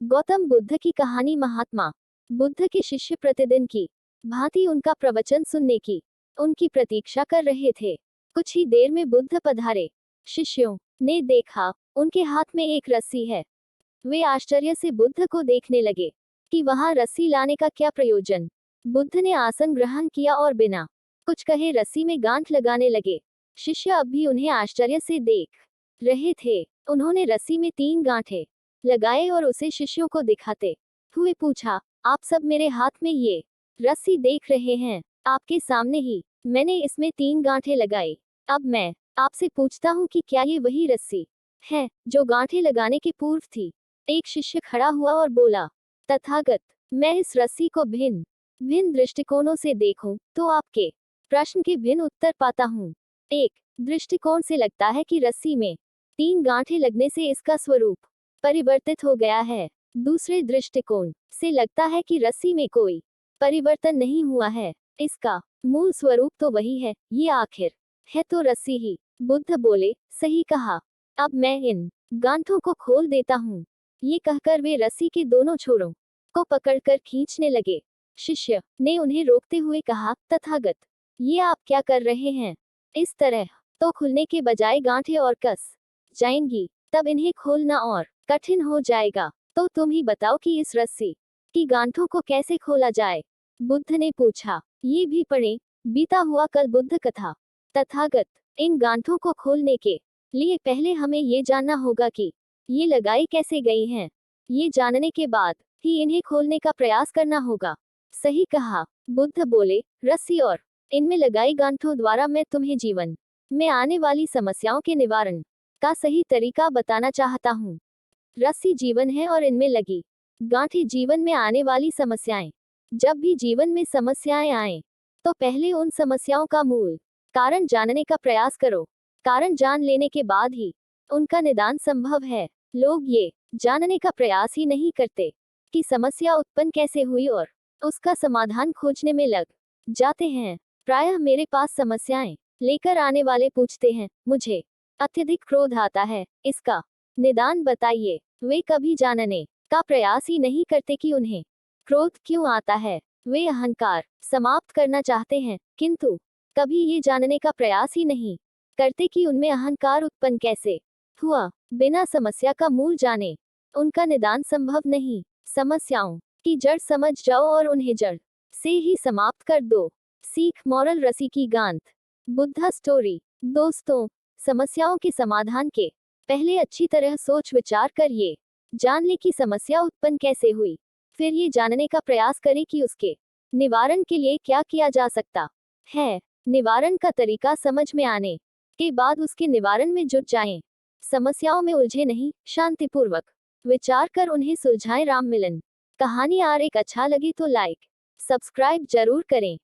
गौतम बुद्ध की कहानी। महात्मा बुद्ध के शिष्य प्रतिदिन की भांति उनका प्रवचन सुनने की उनकी प्रतीक्षा कर रहे थे। कुछ ही देर में बुद्ध पधारे। शिष्यों ने देखा उनके हाथ में एक रस्सी है। वे आश्चर्य से बुद्ध को देखने लगे कि वहां रस्सी लाने का क्या प्रयोजन। बुद्ध ने आसन ग्रहण किया और बिना कुछ कहे रस्सी में गांठ लगाने लगे। शिष्य अब भी उन्हें आश्चर्य से देख रहे थे। उन्होंने रस्सी में 3 गांठें लगाए और उसे शिष्यों को दिखाते हुए पूछा, आप सब मेरे हाथ में ये रस्सी देख रहे हैं। आपके सामने ही मैंने इसमें 3 गांठें लगाई। अब मैं आपसे पूछता हूँ कि क्या ये वही रस्सी है जो गांठें लगाने के पूर्व थी। एक शिष्य खड़ा हुआ और बोला, तथागत, मैं इस रस्सी को भिन्न भिन्न दृष्टिकोणों से देखूं तो आपके प्रश्न के भिन्न उत्तर पाता हूँ। एक दृष्टिकोण से लगता है कि रस्सी में 3 गांठें लगने से इसका स्वरूप परिवर्तित हो गया है। दूसरे दृष्टिकोण से लगता है कि रस्सी में कोई परिवर्तन नहीं हुआ है, इसका मूल स्वरूप तो वही है, ये आखिर है तो रस्सी ही। बुद्ध बोले, सही कहा, अब मैं इन गांठों को खोल देता हूँ। ये कहकर वे रस्सी के दोनों छोरों को पकड़कर खींचने लगे। शिष्य ने उन्हें रोकते हुए कहा, तथागत, ये आप क्या कर रहे हैं? इस तरह तो खुलने के बजाय गांठें और कस जाएंगी, तब इन्हें खोलना और कठिन हो जाएगा। तो तुम ही बताओ कि इस रस्सी की गांठों को कैसे खोला जाए? बुद्ध ने पूछा। ये भी पढ़ें, बीता हुआ कल बुद्ध कथा। तथागत, इन गांठों को खोलने के लिए पहले हमें ये जानना होगा कि ये लगाई कैसे गई हैं। ये जानने के बाद ही इन्हें खोलने का प्रयास करना होगा। सही कहा। बुद्ध बोले, रस्सी और इनमें लगाई गांठों द्वारा मैं तुम्हें जीवन में आने वाली समस्याओं के निवारण का सही तरीका बताना चाहता हूँ। रस्सी जीवन है और इनमें लगी गांठें जीवन में आने वाली समस्याएं। जब भी जीवन में समस्याएं आए तो पहले उन समस्याओं का मूल कारण जानने का प्रयास करो। कारण जान लेने के बाद ही उनका निदान संभव है। लोग ये जानने का प्रयास ही नहीं करते कि समस्या उत्पन्न कैसे हुई और उसका समाधान खोजने में लग जाते हैं। प्रायः मेरे पास समस्याएं लेकर आने वाले पूछते हैं, मुझे अत्यधिक क्रोध आता है, इसका निदान बताइए। वे कभी जानने का प्रयास ही नहीं करते कि उन्हें क्रोध क्यों आता है। वे अहंकार समाप्त करना चाहते हैं, किंतु कभी ये जानने का प्रयास ही नहीं करते कि उनमें अहंकार उत्पन्न कैसे हुआ। बिना समस्या का मूल जाने उनका निदान संभव नहीं। समस्याओं की जड़ समझ जाओ और उन्हें जड़ से ही समाप्त कर दो। सीख, मॉरल, रस्सी की गांठ। बुद्धा स्टोरी। दोस्तों, समस्याओं के समाधान के पहले अच्छी तरह सोच विचार कर ये जान ले कि समस्या उत्पन्न कैसे हुई। फिर ये जानने का प्रयास करें कि उसके निवारण के लिए क्या किया जा सकता है। निवारण का तरीका समझ में आने के बाद उसके निवारण में जुट जाएं। समस्याओं में उलझे नहीं, शांतिपूर्वक विचार कर उन्हें सुलझाएं। राम मिलन कहानी। आर एक अच्छा लगी तो लाइक सब्सक्राइब जरूर करें।